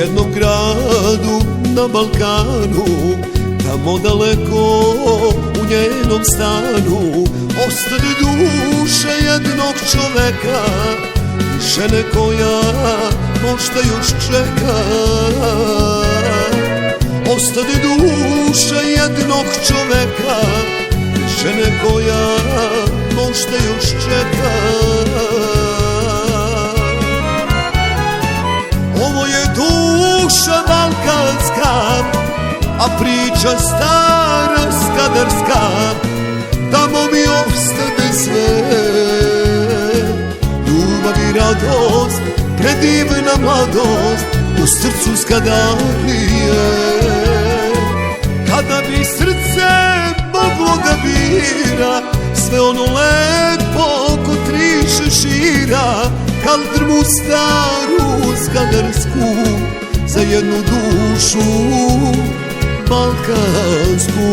jednom gradu na Balkanu, tamo daleko u njenom stanu ostade duša jednog čoveka i žene koja možda još čeka. Ostade duša jednog čoveka i žene koja možda još čeka. Ovo je duša balkanska, a priča stara skadarska, tamo mi ostane sve. Ljubav i radost, predivna mladost u srcu Skadarlije. Kada bi srce moglo da bira sve ono lepo ko tri šešira, kaldrmu staru skadarsku za jednu dušu balkansku.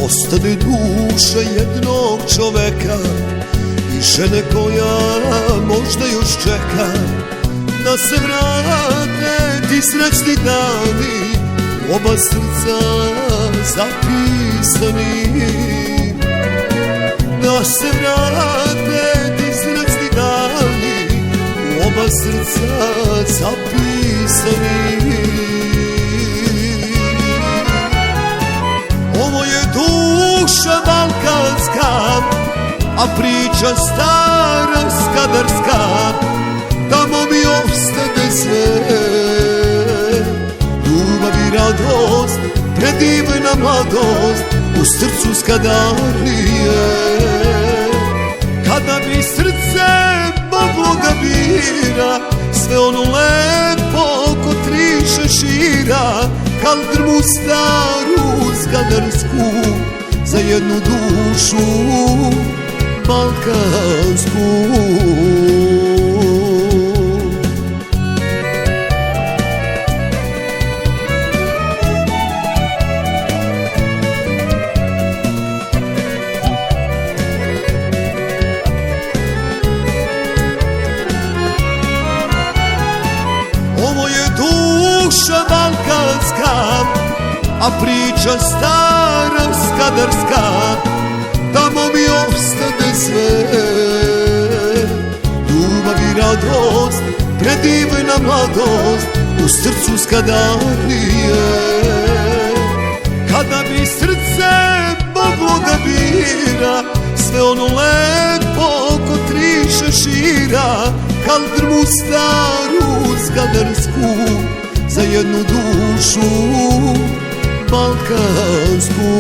Ostade duša jednog čoveka i žene koja možda još čeka da se vrate ti srećni dani, u oba srca zapisani. Da se vrate ti srećni dani, u oba srca zapisani. Ovo je duša balkanska, a priča stara skadarska, tamo mi ostane sve. Ljubav i radost, predivna mladost u srcu Skadarlije. Kada bi srce moglo da bira sve ono lepo ko tri šešira, kaldrmu staru skadarsku za jednu dušu balkansku. Ovo je duša balkanska, a priča stara skadarska, tamo mi ostane sve. Ljubav i radost, predivna mladost u srcu Skadarlije. Kada bi srce moglo da bira sve ono lepo ko tri šešira, kaldrmu staru skadarsku za jednu dušu balkansku.